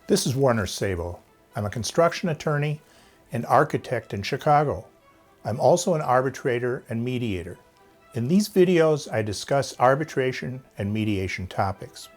This is Werner Sabo. I'm a construction attorney and architect in Chicago. I'm also an arbitrator and mediator. In these videos, I discuss arbitration and mediation topics.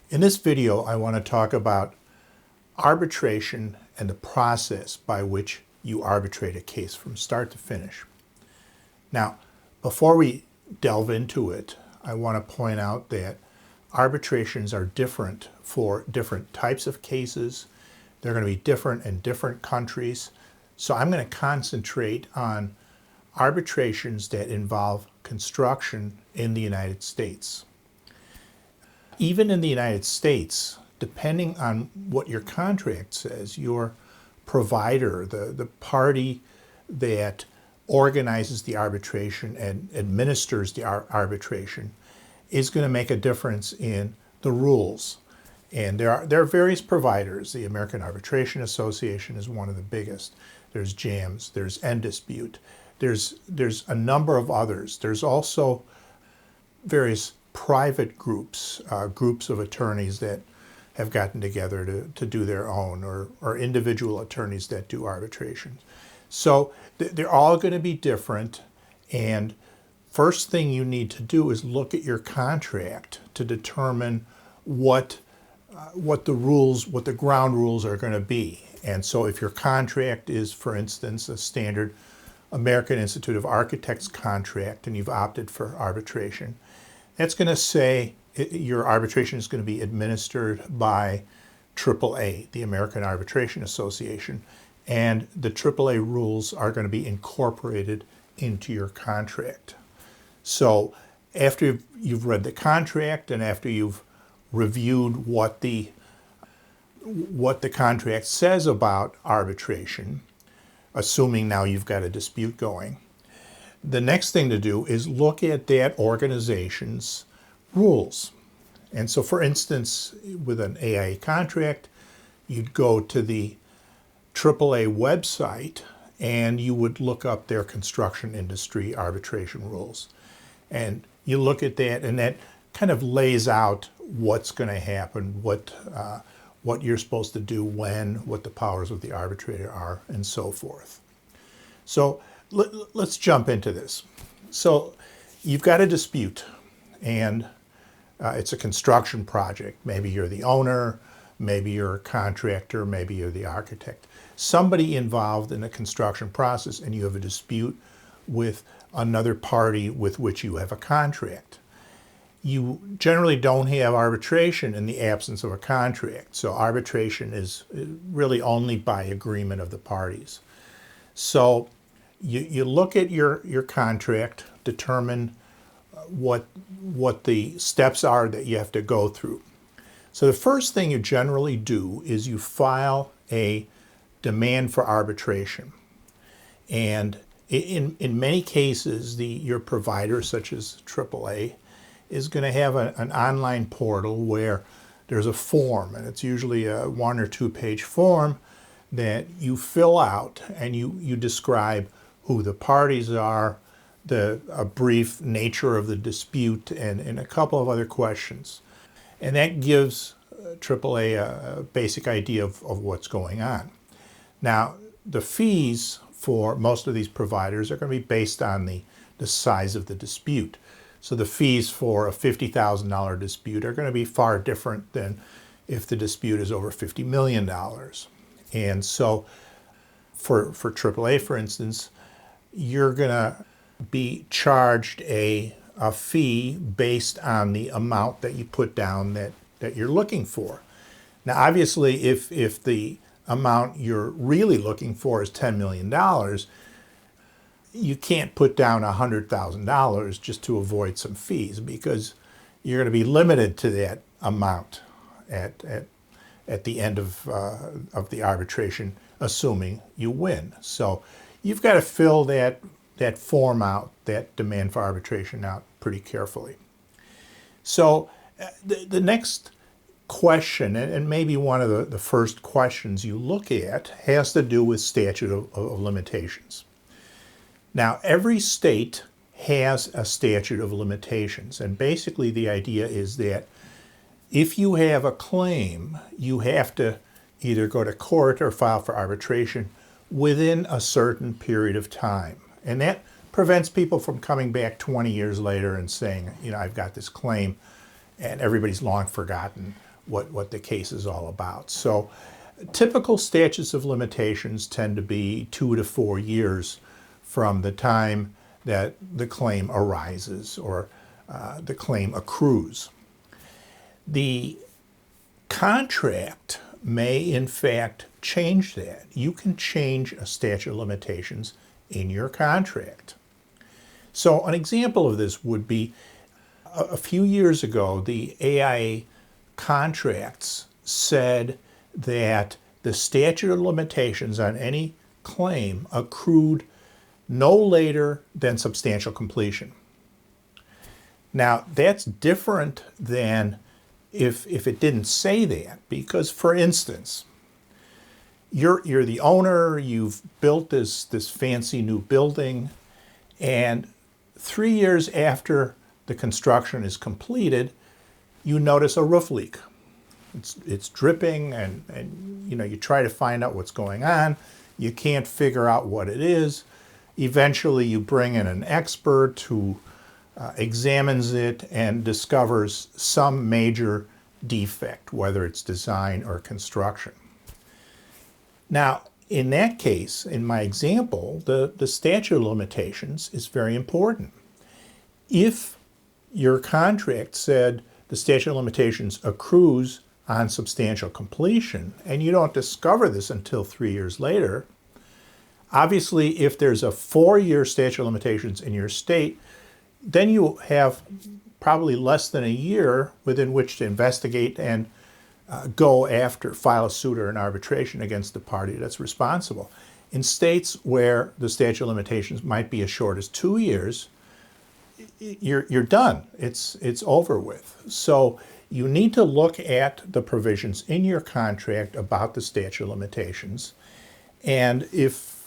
In this video, I want to talk about arbitration and the process by which you arbitrate a case from start to finish. Now, before we delve into it, I want to point out that arbitrations are different for different types of cases. They're going to be different in different countries. So I'm going to concentrate on arbitrations that involve construction in the United States. Even in the United States, depending on what your contract says, your provider, the party that organizes the arbitration and administers the arbitration, is going to make a difference in the rules. And there are various providers. The American Arbitration Association is one of the biggest. There's JAMS, there's NDispute, there's a number of others. There's also various private groups, groups of attorneys that have gotten together to do their own, or individual attorneys that do arbitrations. So they're all going to be different, and first thing you need to do is look at your contract to determine what the ground rules are going to be. And so if your contract is, for instance, a standard American Institute of Architects contract and you've opted for arbitration, that's going to say your arbitration is going to be administered by AAA, the American Arbitration Association, and the AAA rules are going to be incorporated into your contract. So after you've read the contract and after you've reviewed what the contract says about arbitration, assuming now you've got a dispute going, the next thing to do is look at that organization's rules. And so, for instance, with an AIA contract, you'd go to the AAA website and you would look up their construction industry arbitration rules. And you look at that, and that kind of lays out what's going to happen, what you're supposed to do when, what the powers of the arbitrator are, and so forth. So let's jump into this. So you've got a dispute, and it's a construction project. Maybe you're the owner, maybe you're a contractor, maybe you're the architect. Somebody involved in the construction process, and you have a dispute with another party with which you have a contract. You generally don't have arbitration in the absence of a contract. So arbitration is really only by agreement of the parties. So you look at your contract, determine what the steps are that you have to go through. So the first thing you generally do is you file a demand for arbitration. And in many cases, your provider, such as AAA, is going to have an online portal where there's a form, and it's usually a 1 or 2 page form that you fill out, and you describe who the parties are, a brief nature of the dispute, and a couple of other questions. And that gives AAA a basic idea of what's going on. Now, the fees for most of these providers are going to be based on the size of the dispute. So the fees for a $50,000 dispute are going to be far different than if the dispute is over $50 million. And so for AAA, for instance, you're going to be charged a fee based on the amount that you put down that you're looking for. Now, obviously, if the amount you're really looking for is $10 million, you can't put down $100,000 just to avoid some fees, because you're going to be limited to that amount at at the end of the arbitration, assuming you win. So you've got to fill that form out, that demand for arbitration out pretty carefully. So the next question, and maybe one of the first questions you look at, has to do with statute of limitations. Now, every state has a statute of limitations, and basically the idea is that if you have a claim, you have to either go to court or file for arbitration within a certain period of time. And that prevents people from coming back 20 years later and saying, I've got this claim, and everybody's long forgotten what the case is all about. So typical statutes of limitations tend to be 2 to 4 years from the time that the claim arises or the claim accrues. The contract may, in fact, change that. You can change a statute of limitations in your contract. So an example of this would be a few years ago, the AIA contracts said that the statute of limitations on any claim accrued no later than substantial completion. Now, that's different than if it didn't say that, because, for instance, you're the owner, you've built this fancy new building, and 3 years after the construction is completed, you notice a roof leak. It's dripping, and you try to find out what's going on. You can't figure out what it is. Eventually, you bring in an expert who examines it and discovers some major defect, whether it's design or construction. Now, in that case, in my example, the statute of limitations is very important. If your contract said the statute of limitations accrues on substantial completion, and you don't discover this until 3 years later, obviously, if there's a 4-year statute of limitations in your state, then you have probably less than a year within which to investigate and file a suit or an arbitration against the party that's responsible. In states where the statute of limitations might be as short as 2 years, you're done. It's over with. So you need to look at the provisions in your contract about the statute of limitations, and if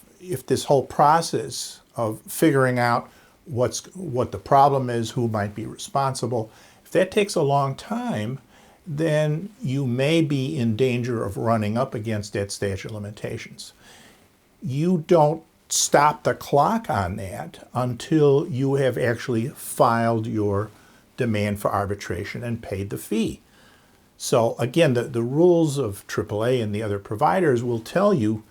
this whole process of figuring out what the problem is, who might be responsible, if that takes a long time, then you may be in danger of running up against that statute of limitations. You don't stop the clock on that until you have actually filed your demand for arbitration and paid the fee. So again, the rules of AAA and the other providers will tell you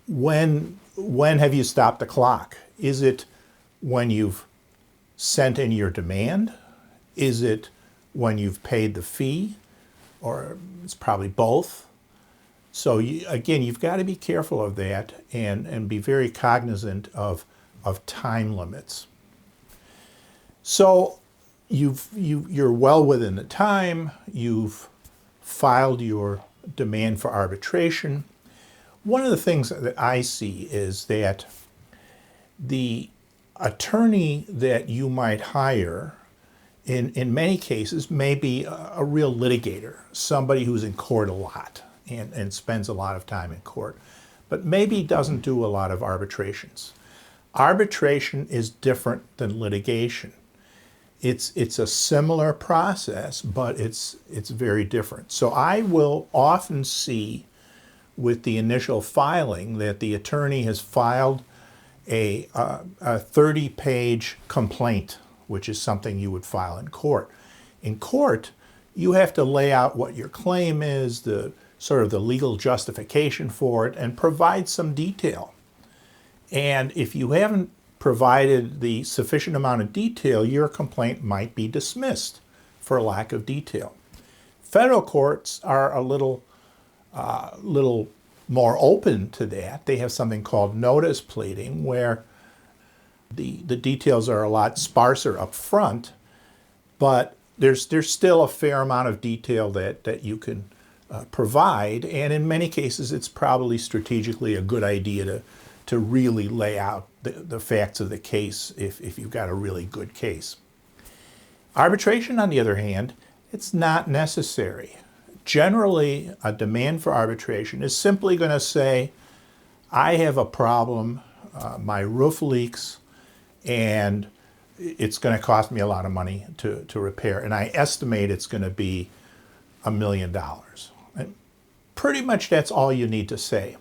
when have you stopped the clock. Is it when you've sent in your demand? Is it when you've paid the fee? Or it's probably both. So again, you've got to be careful of that and be very cognizant of time limits. So you're well within the time. You've filed your demand for arbitration. One of the things that I see is that the attorney that you might hire in many cases may be a real litigator, somebody who's in court a lot and spends a lot of time in court, but maybe doesn't do a lot of arbitrations. Arbitration is different than litigation. It's a similar process, but it's very different. So I will often see with the initial filing that the attorney has filed a 30-page complaint, which is something you would file in court. In court, you have to lay out what your claim is, the legal justification for it, and provide some detail. And if you haven't provided the sufficient amount of detail, your complaint might be dismissed for lack of detail. Federal courts are a little more open to that. They have something called notice pleading, where the details are a lot sparser up front, but there's still a fair amount of detail that you can provide, and in many cases it's probably strategically a good idea to really lay out the facts of the case if you've got a really good case. Arbitration, on the other hand, it's not necessary. Generally, a demand for arbitration is simply going to say, I have a problem, my roof leaks, and it's going to cost me a lot of money to repair, and I estimate it's going to be $1 million. And pretty much that's all you need to say.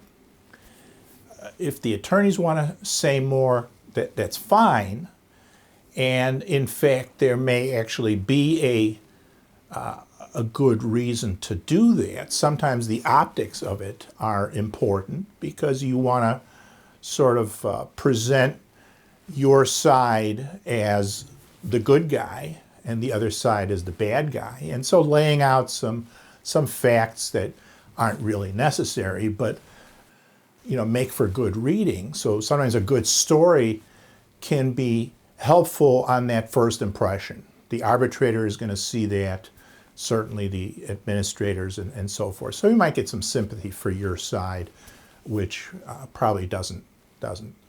If the attorneys want to say more, that's fine. And in fact, there may actually be a good reason to do that. Sometimes the optics of it are important because you want to sort of present your side as the good guy and the other side as the bad guy. And so laying out some facts that aren't really necessary, but make for good reading. So sometimes a good story can be helpful on that first impression. The arbitrator is going to see that, certainly the administrators and so forth. So you might get some sympathy for your side, which probably doesn't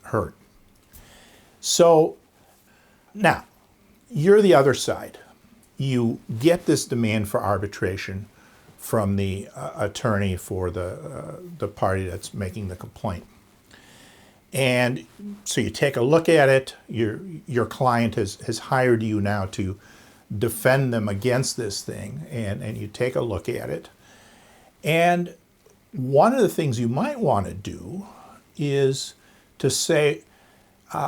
hurt. So now, you're the other side. You get this demand for arbitration from the attorney for the party that's making the complaint. And so you take a look at it. Your client has hired you now to defend them against this thing, and you take a look at it. And one of the things you might want to do is to say,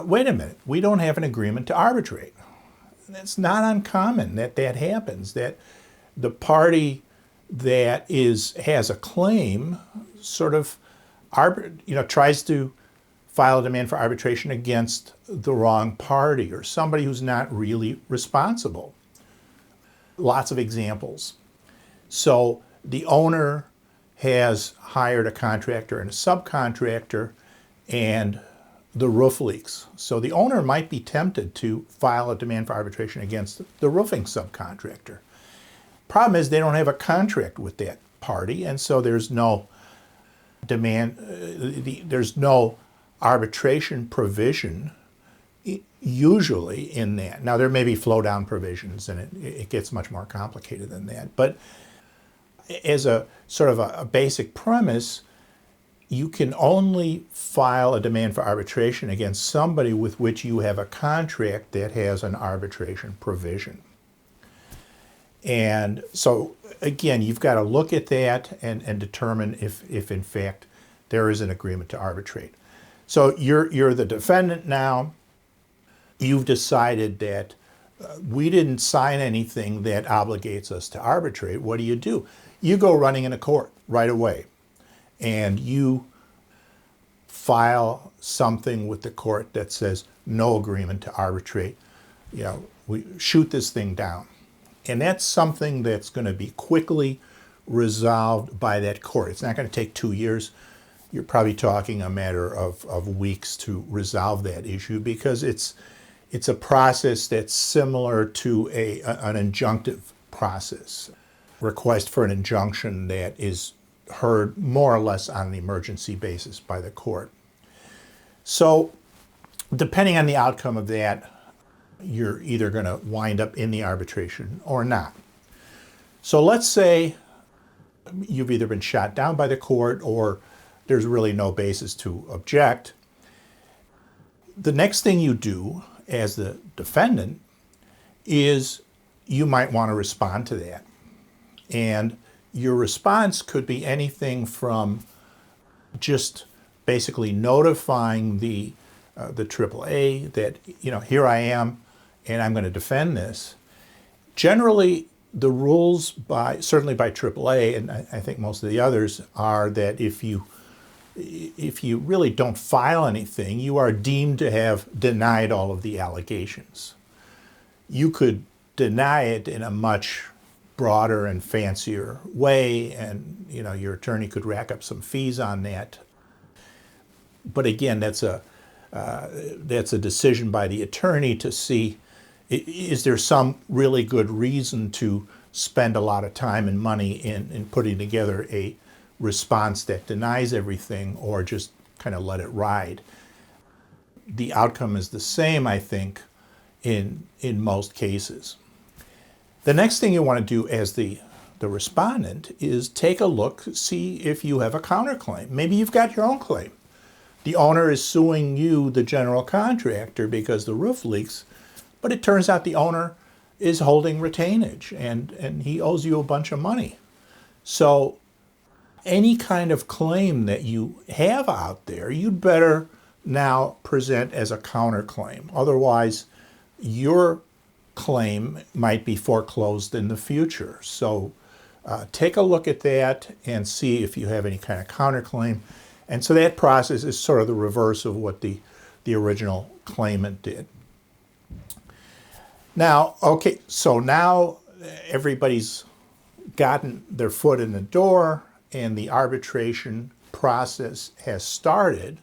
wait a minute, we don't have an agreement to arbitrate. It's not uncommon that happens, that the party that has a claim sort of tries to file a demand for arbitration against the wrong party or somebody who's not really responsible. Lots of examples. So the owner has hired a contractor and a subcontractor, and the roof leaks. So the owner might be tempted to file a demand for arbitration against the roofing subcontractor. Problem is they don't have a contract with that party, and so there's no demand, there's no arbitration provision usually in that. Now there may be flow down provisions, and it gets much more complicated than that. But as a sort of a basic premise, you can only file a demand for arbitration against somebody with which you have a contract that has an arbitration provision. And so, again, you've got to look at that and determine if in fact there is an agreement to arbitrate. So you're the defendant now. You've decided that we didn't sign anything that obligates us to arbitrate. What do? You go running into court right away, and you file something with the court that says no agreement to arbitrate. We shoot this thing down. And that's something that's going to be quickly resolved by that court. It's not going to take 2 years. You're probably talking a matter of weeks to resolve that issue, because it's a process that's similar to an injunctive process. Request for an injunction that is heard more or less on an emergency basis by the court. So depending on the outcome of that, you're either going to wind up in the arbitration or not. So let's say you've either been shot down by the court or there's really no basis to object. The next thing you do as the defendant is you might want to respond to that. And your response could be anything from just basically notifying the AAA that, here I am and I'm going to defend this. Generally, the rules certainly by AAA, and I think most of the others, are that if you really don't file anything, you are deemed to have denied all of the allegations. You could deny it in a much broader and fancier way, and your attorney could rack up some fees on that. But again, that's a decision by the attorney to see, is there some really good reason to spend a lot of time and money in putting together a response that denies everything or just kind of let it ride. The outcome is the same, I think, in most cases. The next thing you want to do as the respondent is take a look, see if you have a counterclaim. Maybe you've got your own claim. The owner is suing you, the general contractor, because the roof leaks, but it turns out the owner is holding retainage and he owes you a bunch of money. So any kind of claim that you have out there, you'd better now present as a counterclaim. Otherwise, your claim might be foreclosed in the future. So take a look at that and see if you have any kind of counterclaim. And so that process is sort of the reverse of what the original claimant did. Now, okay, so now everybody's gotten their foot in the door and the arbitration process has started.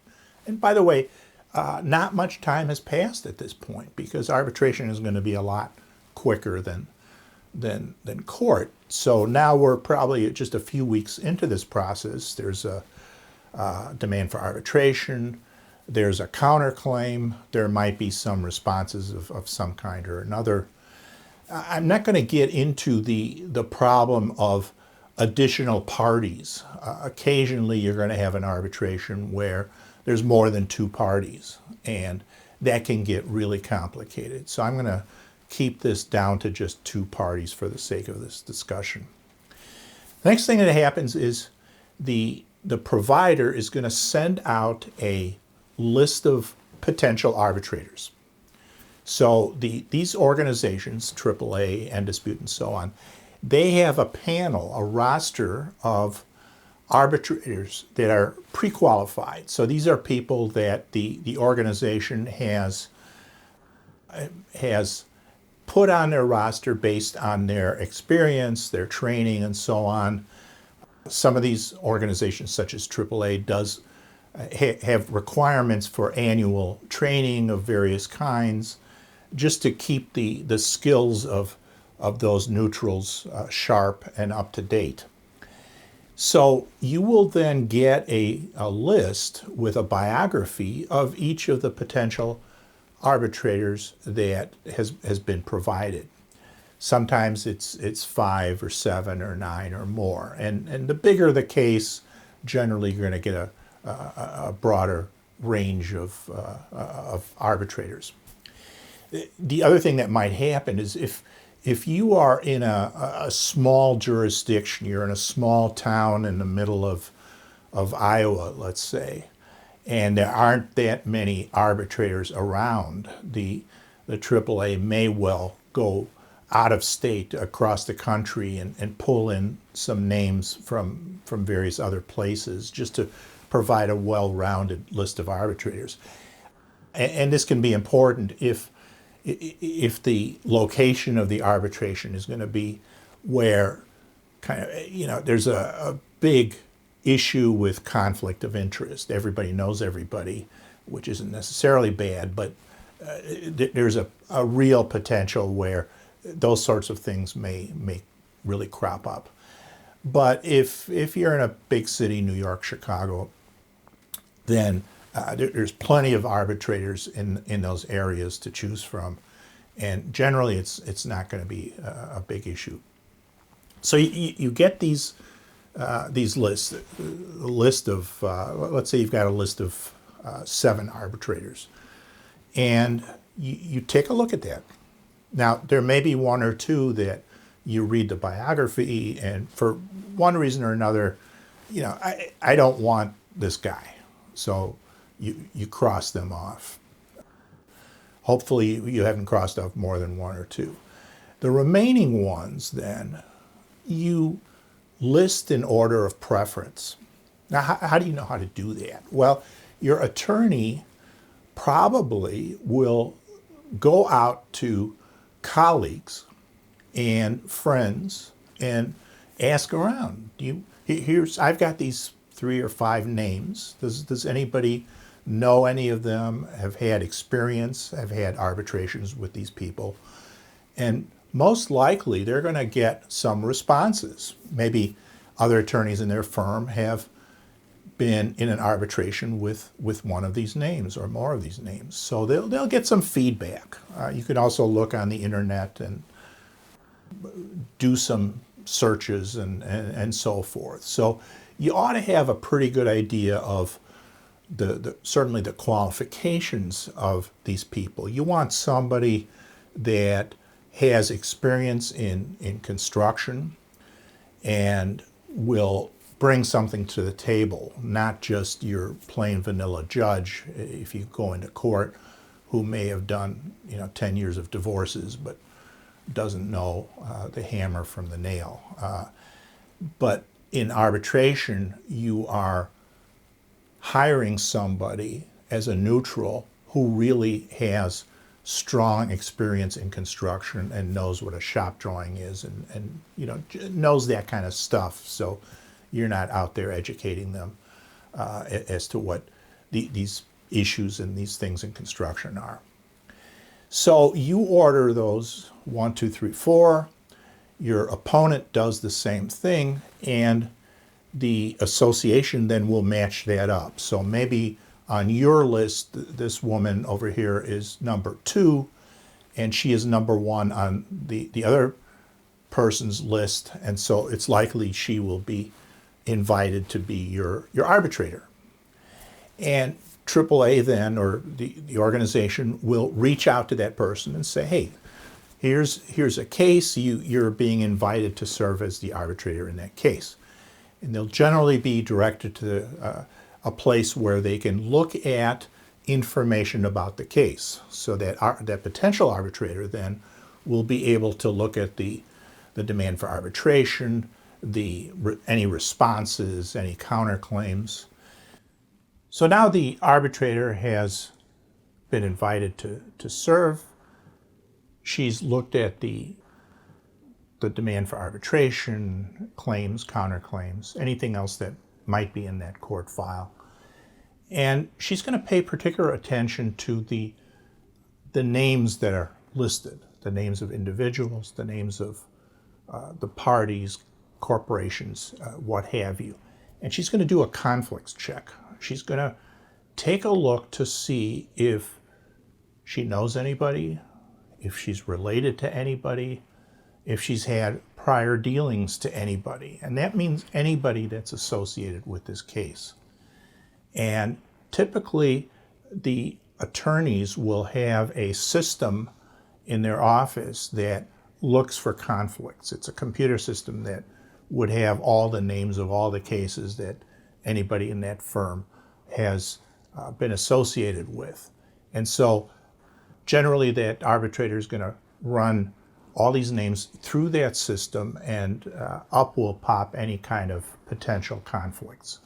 And by the way, not much time has passed at this point because arbitration is going to be a lot quicker than court. So now we're probably just a few weeks into this process. There's a demand for arbitration. There's a counterclaim. There might be some responses of some kind or another. I'm not going to get into the problem of additional parties. Occasionally you're going to have an arbitration where there's more than two parties, and that can get really complicated. So I'm going to keep this down to just two parties for the sake of this discussion. The next thing that happens is the provider is going to send out a list of potential arbitrators. So these organizations, AAA, and Dispute, and so on, they have a panel, a roster of arbitrators that are pre-qualified. So these are people that the organization has put on their roster based on their experience, their training, and so on. Some of these organizations, such as AAA, does have requirements for annual training of various kinds, just to keep the skills of those neutrals sharp and up to date. So you will then get a list with a biography of each of the potential arbitrators that has been provided. Sometimes it's 5 or 7 or 9 or more. And the bigger the case, generally you're going to get a broader range of arbitrators. The other thing that might happen is if you are in a small jurisdiction, you're in a small town in the middle of Iowa, let's say, and there aren't that many arbitrators around, the AAA may well go out of state across the country and pull in some names from various other places just to provide a well-rounded list of arbitrators. And this can be important if the location of the arbitration is going to be where there's a big issue with conflict of interest. Everybody knows everybody, which isn't necessarily bad, but there's a real potential where those sorts of things may really crop up. But if you're in a big city, New York, Chicago, then there's plenty of arbitrators in those areas to choose from, and generally it's not going to be a big issue. So you get these lists, a list of let's say you've got a list of 7 arbitrators, and you take a look at that. Now there may be 1 or 2 that you read the biography, and for one reason or another, I don't want this guy, so you cross them off. Hopefully you haven't crossed off more than 1 or 2. The remaining ones, then, you list in order of preference. Now, how do you know how to do that? Well, your attorney probably will go out to colleagues and friends and ask around. I've got these 3 or 5 names. Does anybody know any of them, have had experience, have had arbitrations with these people? And most likely they're going to get some responses. Maybe other attorneys in their firm have been in an arbitration with one of these names or more of these names. So they'll get some feedback. You can also look on the internet and do some searches and so forth. So you ought to have a pretty good idea of certainly the qualifications of these people. You want somebody that has experience in construction and will bring something to the table, not just your plain vanilla judge if you go into court who may have done 10 years of divorces but doesn't know the hammer from the nail. But in arbitration, you are hiring somebody as a neutral who really has strong experience in construction and knows what a shop drawing is and knows that kind of stuff. So you're not out there educating them as to what these issues and these things in construction are. So you order those 1, 2, 3, 4. Your opponent does the same thing, and the association then will match that up. So maybe on your list, this woman over here is number 2, and she is number 1 on the other person's list, and so it's likely she will be invited to be your arbitrator. And AAA then, or the organization, will reach out to that person and say, hey, here's a case, you're being invited to serve as the arbitrator in that case. And they'll generally be directed to a place where they can look at information about the case, so that that potential arbitrator then will be able to look at the demand for arbitration, any responses, any counterclaims. So now the arbitrator has been invited to serve. She's looked at the demand for arbitration, claims, counterclaims, anything else that might be in that court file. And she's going to pay particular attention to the names that are listed, the names of individuals, the names of the parties, corporations, what have you. And she's going to do a conflicts check. She's going to take a look to see if she knows anybody, if she's related to anybody, if she's had prior dealings to anybody. And that means anybody that's associated with this case. And typically, the attorneys will have a system in their office that looks for conflicts. It's a computer system that would have all the names of all the cases that anybody in that firm has been associated with. And so generally that arbitrator is going to run all these names through that system, and up will pop any kind of potential conflicts.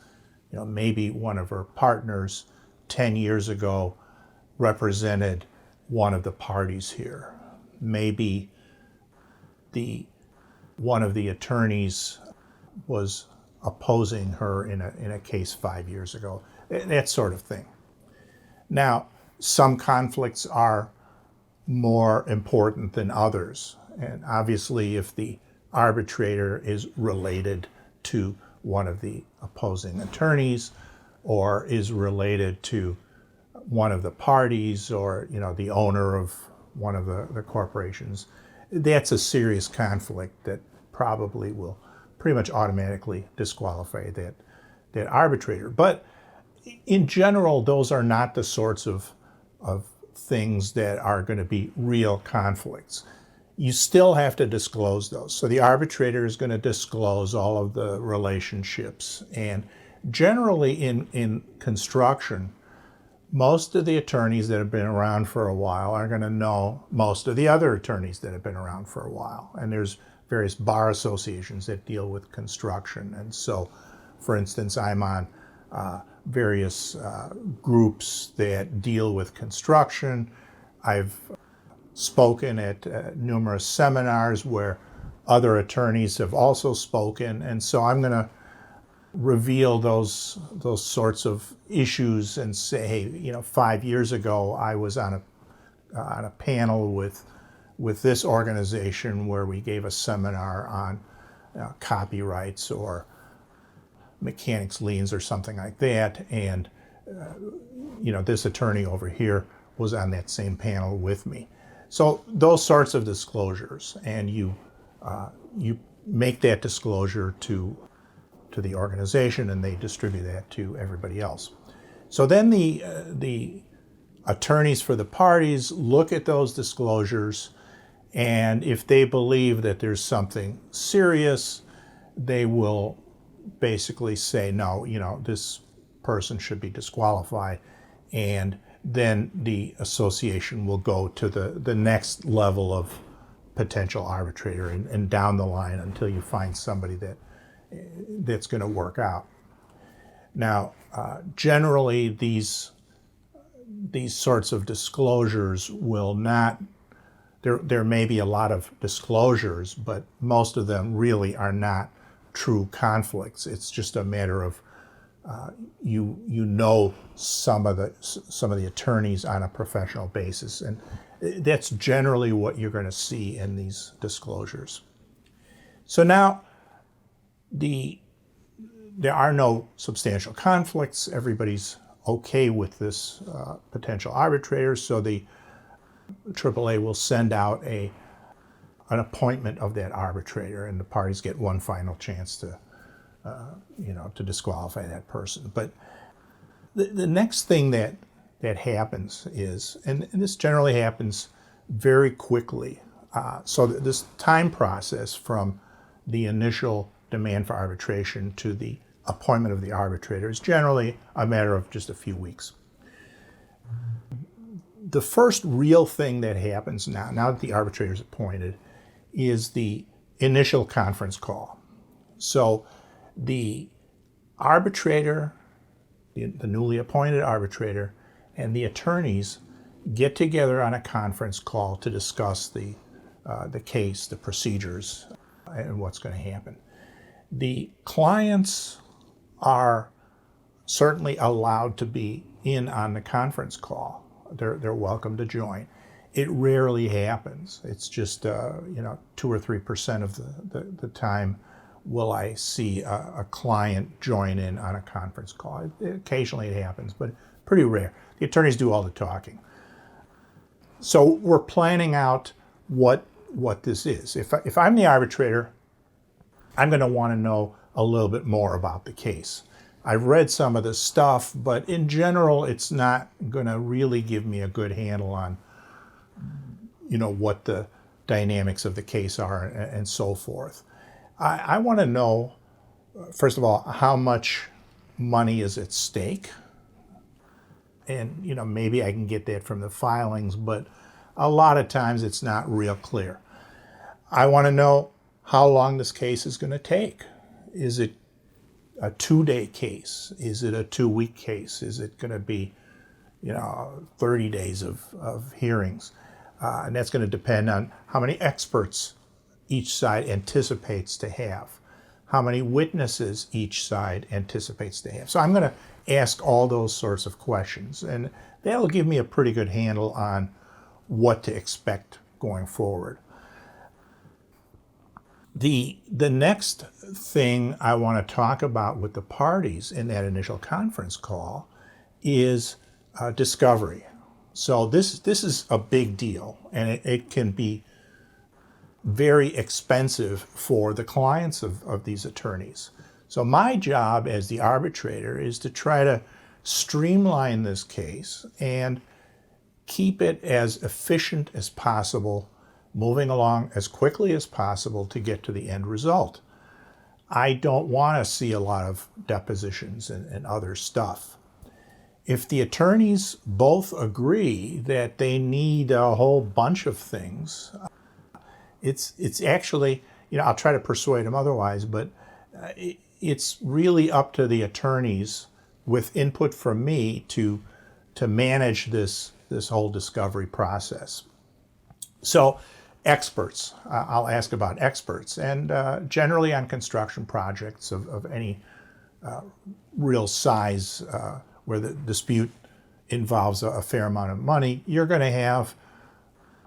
Maybe one of her partners 10 years ago represented one of the parties here. Maybe one of the attorneys was opposing her in a case 5 years ago, that sort of thing. Now, some conflicts are more important than others. And obviously, if the arbitrator is related to one of the opposing attorneys, or is related to one of the parties, or the owner of one of the corporations, that's a serious conflict that probably will pretty much automatically disqualify that arbitrator. But in general, those are not the sorts of things that are going to be real conflicts. You still have to disclose those. So the arbitrator is going to disclose all of the relationships. And generally in construction, most of the attorneys that have been around for a while are going to know most of the other attorneys that have been around for a while. And there's various bar associations that deal with construction. And so, for instance, I'm on various groups that deal with construction. I've spoken at numerous seminars where other attorneys have also spoken, and so I'm going to reveal those sorts of issues and say, hey, 5 years ago I was on a panel with with this organization where we gave a seminar on copyrights or mechanics liens or something like that, and this attorney over here was on that same panel with me. So those sorts of disclosures, and you make that disclosure to the organization, and they distribute that to everybody else. So then the attorneys for the parties look at those disclosures, and if they believe that there's something serious, they will basically say, no, this person should be disqualified, and then the association will go to the next level of potential arbitrator and down the line until you find somebody that's going to work out. Now, generally, these sorts of disclosures will not, there may be a lot of disclosures, but most of them really are not true conflicts. It's just a matter of some of the attorneys on a professional basis, and that's generally what you're going to see in these disclosures. So now there are no substantial conflicts. Everybody's okay with this potential arbitrator, so the AAA will send out an appointment of that arbitrator, and the parties get one final chance to disqualify that person. But the next thing that happens is, and this generally happens very quickly, so this time process from the initial demand for arbitration to the appointment of the arbitrator is generally a matter of just a few weeks. The first real thing that happens now that the arbitrator is appointed, is the initial conference call. So the arbitrator, the newly appointed arbitrator, and the attorneys get together on a conference call to discuss the case, the procedures, and what's going to happen. The clients are certainly allowed to be in on the conference call. They're welcome to join. It rarely happens. It's just 2 or 3% of the time will I see a client join in on a conference call. Occasionally it happens, but pretty rare. The attorneys do all the talking. So we're planning out what this is. If I'm the arbitrator, I'm going to want to know a little bit more about the case. I've read some of the stuff, but in general, it's not going to really give me a good handle on, what the dynamics of the case are and so forth. I want to know, first of all, how much money is at stake. And, maybe I can get that from the filings, but a lot of times it's not real clear. I want to know how long this case is going to take. Is it a 2-day case? Is it a 2-week case? Is it going to be, 30 days of hearings? And that's going to depend on how many experts each side anticipates to have, how many witnesses each side anticipates to have. So I'm going to ask all those sorts of questions, and that'll give me a pretty good handle on what to expect going forward. The next thing I want to talk about with the parties in that initial conference call is discovery. So this is a big deal, and it can be very expensive for the clients of these attorneys. So my job as the arbitrator is to try to streamline this case and keep it as efficient as possible, moving along as quickly as possible to get to the end result. I don't want to see a lot of depositions and other stuff. If the attorneys both agree that they need a whole bunch of things, it's actually, I'll try to persuade them otherwise, but it's really up to the attorneys with input from me to manage this whole discovery process. So experts, I'll ask about experts, and generally on construction projects of any real size where the dispute involves a fair amount of money, you're going to have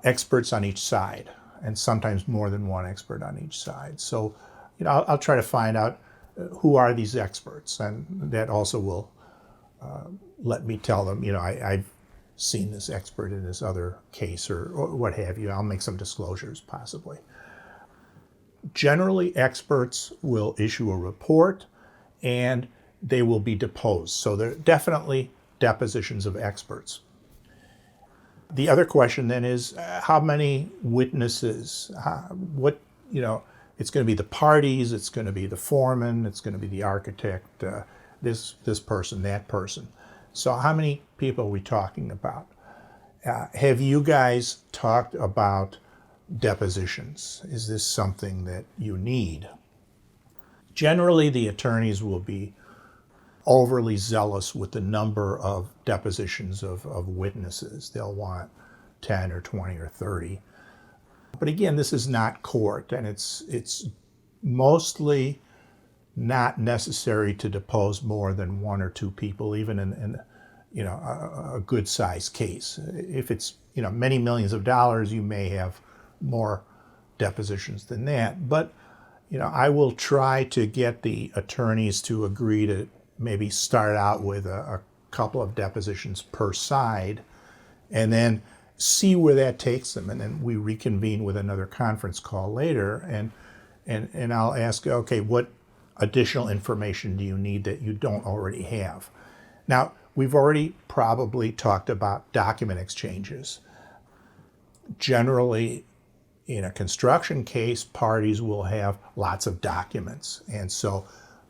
experts on each side, and sometimes more than one expert on each side. So, I'll try to find out who are these experts, and that also will let me tell them, I've seen this expert in this other case or what have you. I'll make some disclosures possibly. Generally, experts will issue a report and they will be deposed. So they're definitely depositions of experts. The other question then is how many witnesses, it's going to be the parties, it's going to be the foreman, it's going to be the architect, this person, that person. So how many people are we talking about? Have you guys talked about depositions? Is this something that you need? Generally, the attorneys will be overly zealous with the number of depositions of witnesses. They'll want 10 or 20 or 30. But again, this is not court, and it's mostly not necessary to depose more than one or two people, even in a good-sized case. If it's many millions of dollars, you may have more depositions than that. But I will try to get the attorneys to agree to maybe start out with a couple of depositions per side, and then see where that takes them. And then we reconvene with another conference call later, and I'll ask, okay, what additional information do you need that you don't already have? Now, we've already probably talked about document exchanges. Generally, in a construction case, parties will have lots of documents, and so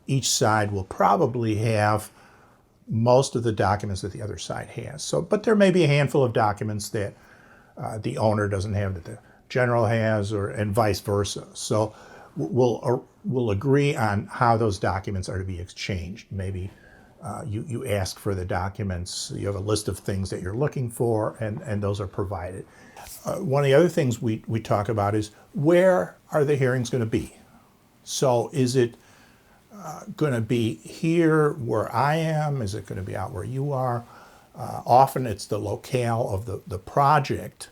each side will probably have most of the documents that the other side has. So, but there may be a handful of documents that the owner doesn't have that the general has, and vice versa. So we'll agree on how those documents are to be exchanged. Maybe you ask for the documents, you have a list of things that you're looking for, and those are provided. One of the other things we talk about is, where are the hearings going to be? So is it going to be here where I am? Is it going to be out where you are? Often it's the locale of the project,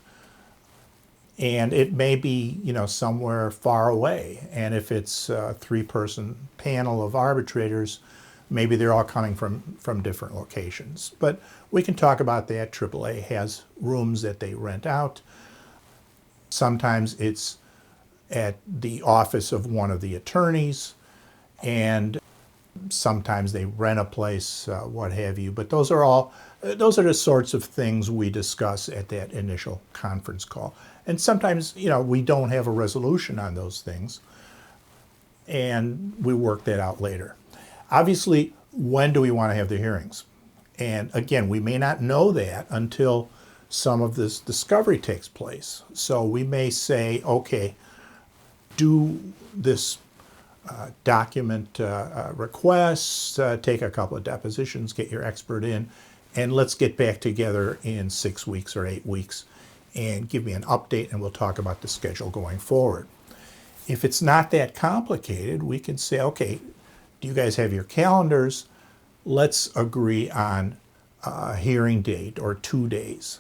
and it may be somewhere far away. And if it's a three-person panel of arbitrators, maybe they're all coming from different locations. But we can talk about that. AAA has rooms that they rent out. Sometimes it's at the office of one of the attorneys, and sometimes they rent a place, what have you. But those are the sorts of things we discuss at that initial conference call. And sometimes, we don't have a resolution on those things, and we work that out later. Obviously, when do we want to have the hearings? And again, we may not know that until some of this discovery takes place. So we may say, okay, do this document requests, take a couple of depositions, get your expert in, and let's get back together in 6 weeks or 8 weeks and give me an update, and we'll talk about the schedule going forward. If it's not that complicated, we can say, okay, do you guys have your calendars? Let's agree on a hearing date or 2 days.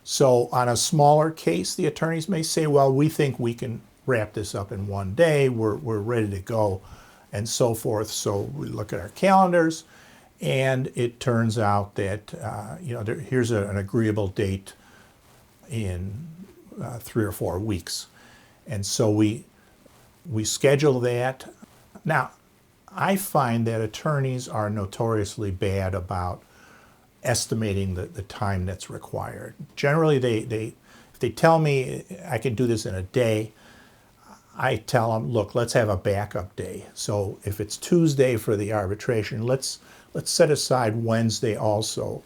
So on a smaller case, the attorneys may say, well, we think we can wrap this up in 1 day, we're ready to go, and so forth. So we look at our calendars, and it turns out that here's an agreeable date in 3 or 4 weeks, and so we schedule that. Now, I find that attorneys are notoriously bad about estimating the time that's required. Generally, if they tell me I can do this in a day, I tell them, look, let's have a backup day. So if it's Tuesday for the arbitration, let's set aside Wednesday also,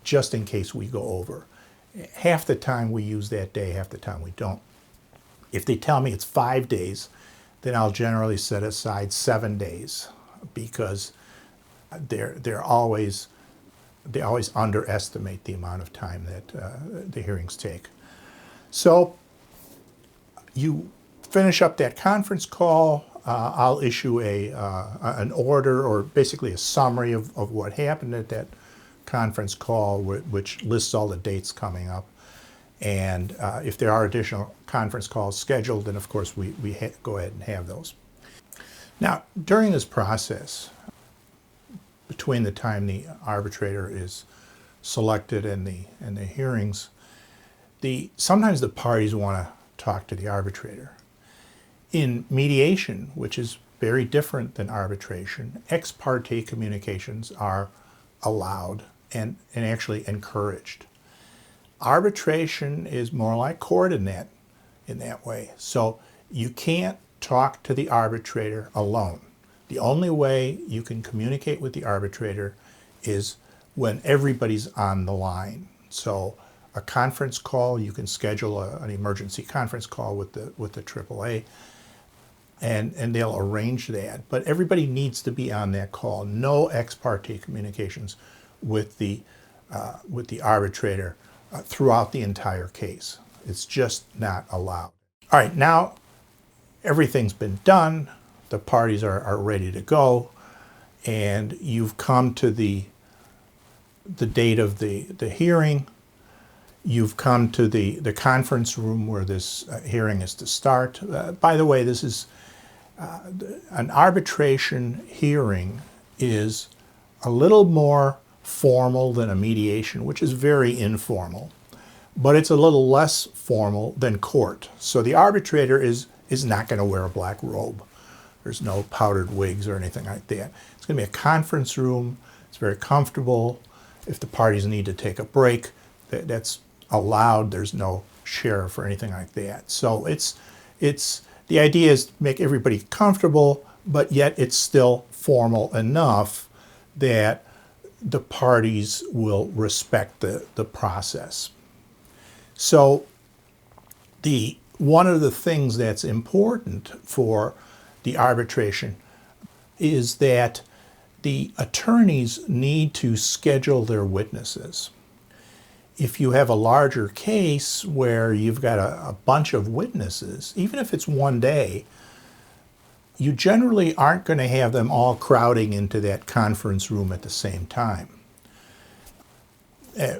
just in case we go over. Half the time we use that day, half the time we don't. If they tell me it's 5 days, then I'll generally set aside 7 days, because they always underestimate the amount of time that the hearings take. So you finish up that conference call. I'll issue an order, or basically a summary of what happened at that conference call, which lists all the dates coming up. And if there are additional conference calls scheduled, then of course we go ahead and have those. Now, during this process, between the time the arbitrator is selected and the hearings, sometimes the parties want to talk to the arbitrator. In mediation, which is very different than arbitration, ex parte communications are allowed and actually encouraged. Arbitration is more like court in that way. So you can't talk to the arbitrator alone. The only way you can communicate with the arbitrator is when everybody's on the line. So a conference call, you can schedule an emergency conference call with the AAA, and they'll arrange that. But everybody needs to be on that call. No ex parte communications with the arbitrator throughout the entire case. It's just not allowed. All right, now everything's been done. The parties are ready to go, and you've come to the date of the hearing. You've come to the conference room where this hearing is to start. By the way, this is an arbitration hearing is a little more formal than a mediation, which is very informal, but it's a little less formal than court. So the arbitrator is not going to wear a black robe. There's no powdered wigs or anything like that. It's going to be a conference room. It's very comfortable. If the parties need to take a break, that's allowed. There's no sheriff or anything like that. So the idea is to make everybody comfortable, but yet it's still formal enough that the parties will respect the process. So one of the things that's important for the arbitration is that the attorneys need to schedule their witnesses. If you have a larger case where you've got a bunch of witnesses, even if it's one day, you generally aren't going to have them all crowding into that conference room at the same time.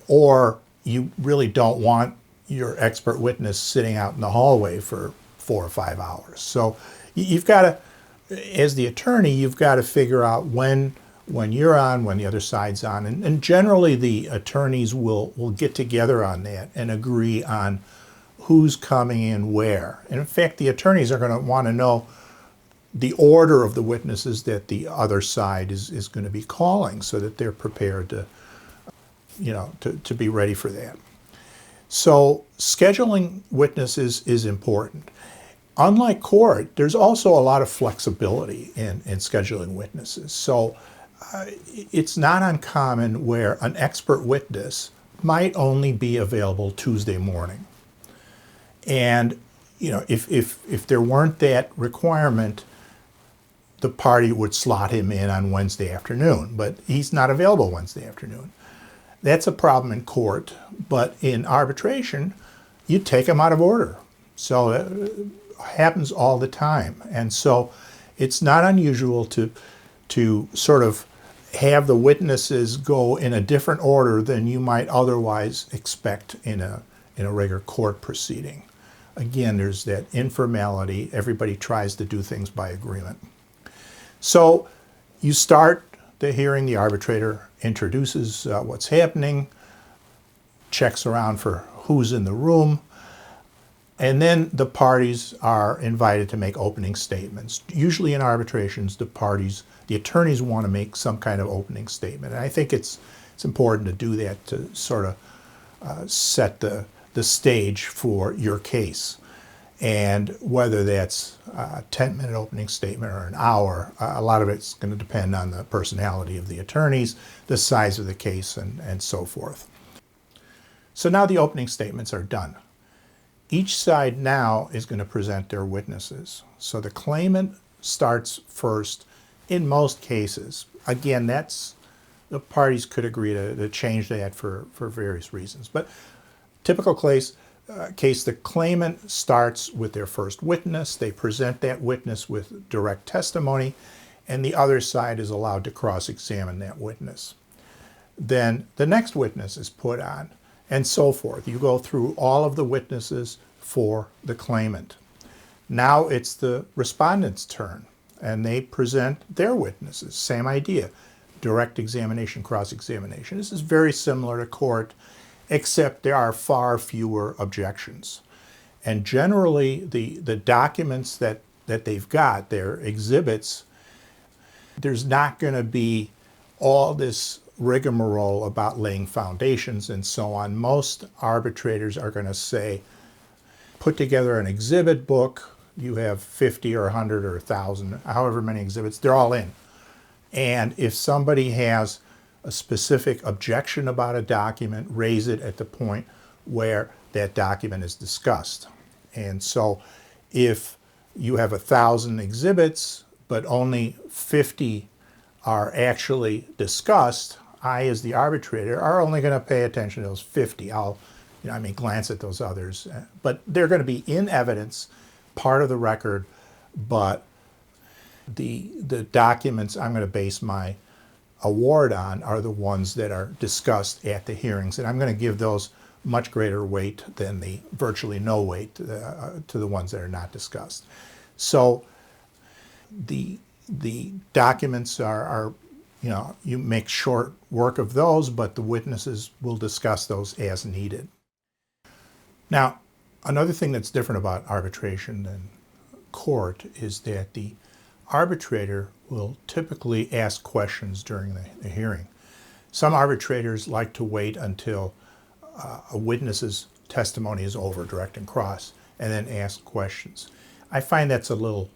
Or you really don't want your expert witness sitting out in the hallway for 4 or 5 hours. So you've got to, as the attorney, you've got to figure out when you're on, when the other side's on. And generally the attorneys will get together on that and agree on who's coming in where. And in fact, the attorneys are going to want to know the order of the witnesses that the other side is going to be calling so that they're prepared to be ready for that. So scheduling witnesses is important. Unlike court, there's also a lot of flexibility in scheduling witnesses. So it's not uncommon where an expert witness might only be available Tuesday morning. And if there weren't that requirement, the party would slot him in on Wednesday afternoon, but he's not available Wednesday afternoon. That's a problem in court, but in arbitration, you take him out of order. So it happens all the time. And so it's not unusual to sort of have the witnesses go in a different order than you might otherwise expect in a regular court proceeding. Again, there's that informality. Everybody tries to do things by agreement. So you start the hearing, the arbitrator introduces what's happening, checks around for who's in the room, and then the parties are invited to make opening statements. Usually in arbitrations, the attorneys want to make some kind of opening statement. And I think it's important to do that to sort of set the stage for your case. And whether that's a 10-minute opening statement or an hour, a lot of it's going to depend on the personality of the attorneys, the size of the case, and so forth. So now the opening statements are done. Each side now is going to present their witnesses. So the claimant starts first in most cases. Again, the parties could agree to change that for various reasons. But typical case, the claimant starts with their first witness. They present that witness with direct testimony, and the other side is allowed to cross-examine that witness. Then the next witness is put on, and so forth. You go through all of the witnesses for the claimant. Now it's the respondent's turn, and they present their witnesses. Same idea, direct examination, cross-examination. This is very similar to court, except there are far fewer objections. And generally, the documents that they've got, their exhibits, there's not going to be all this rigmarole about laying foundations and so on. Most arbitrators are going to say, put together an exhibit book. You have 50 or 100 or 1,000, however many exhibits, they're all in. And if somebody has a specific objection about a document, raise it at the point where that document is discussed. And so if you have 1,000 exhibits, but only 50 are actually discussed, I, as the arbitrator, are only going to pay attention to those 50. I may glance at those others, but they're going to be in evidence, part of the record, but the documents I'm going to base my award on are the ones that are discussed at the hearings, and I'm going to give those much greater weight than the virtually no weight to the ones that are not discussed. So the documents are you make short work of those, but the witnesses will discuss those as needed. Now, another thing that's different about arbitration than court is that the arbitrator will typically ask questions during the hearing. Some arbitrators like to wait until a witness's testimony is over, direct and cross, and then ask questions. I find that's a little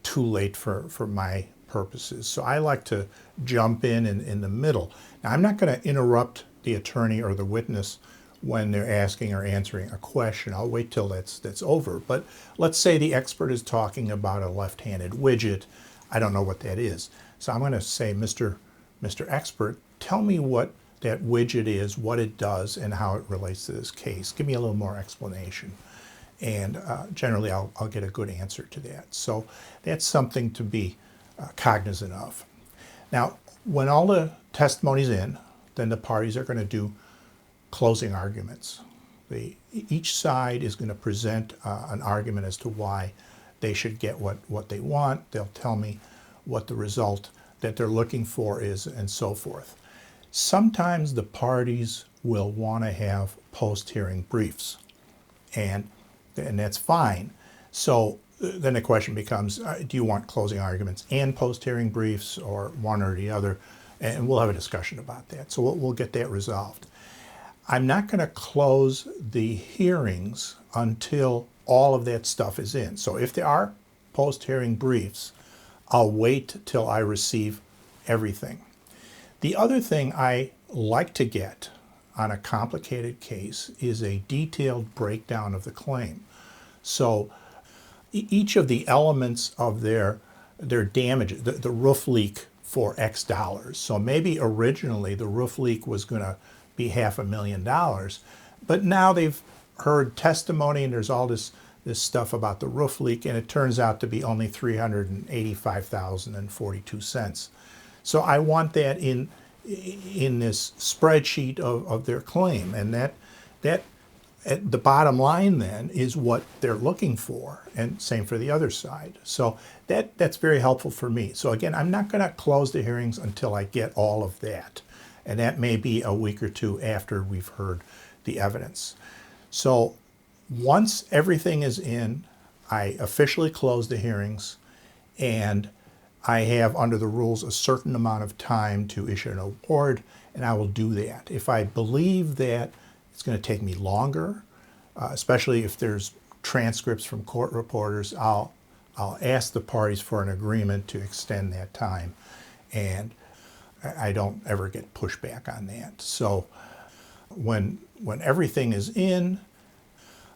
too late for my purposes, so I like to jump in the middle. Now, I'm not going to interrupt the attorney or the witness when they're asking or answering a question. I'll wait till that's over. But let's say the expert is talking about a left-handed widget. I don't know what that is. So I'm going to say, Mr. Expert, tell me what that widget is, what it does, and how it relates to this case. Give me a little more explanation. And generally, I'll get a good answer to that. So that's something to be cognizant of. Now, when all the testimony's in, then the parties are going to do closing arguments. Each side is going to present an argument as to why they should get what they want. They'll tell me what the result that they're looking for is, and so forth. Sometimes the parties will want to have post-hearing briefs, and that's fine. So then the question becomes, do you want closing arguments and post-hearing briefs, or one or the other? And we'll have a discussion about that. So we'll get that resolved. I'm not going to close the hearings until all of that stuff is in. So if there are post-hearing briefs, I'll wait till I receive everything. The other thing I like to get on a complicated case is a detailed breakdown of the claim. So each of the elements of their damages, the roof leak for X dollars. So maybe originally the roof leak was going to be $500,000, but now they've heard testimony and there's all this stuff about the roof leak, and it turns out to be only $385,042. So I want that in this spreadsheet of their claim, and that at the bottom line then is what they're looking for, and same for the other side. So that's very helpful for me. So again, I'm not going to close the hearings until I get all of that, and that may be a week or two after we've heard the evidence. So once everything is in, I officially close the hearings, and I have, under the rules, a certain amount of time to issue an award, and I will do that. If I believe that it's going to take me longer, especially if there's transcripts from court reporters, I'll ask the parties for an agreement to extend that time, and I don't ever get pushback on that. So when everything is in,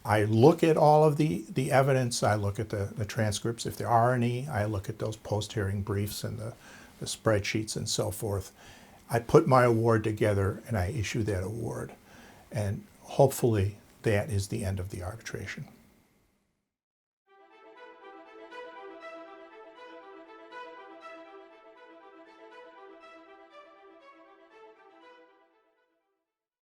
I look at all of the evidence. I look at the transcripts, if there are any. I look at those post-hearing briefs and the spreadsheets and so forth. I put my award together and I issue that award. And hopefully that is the end of the arbitration.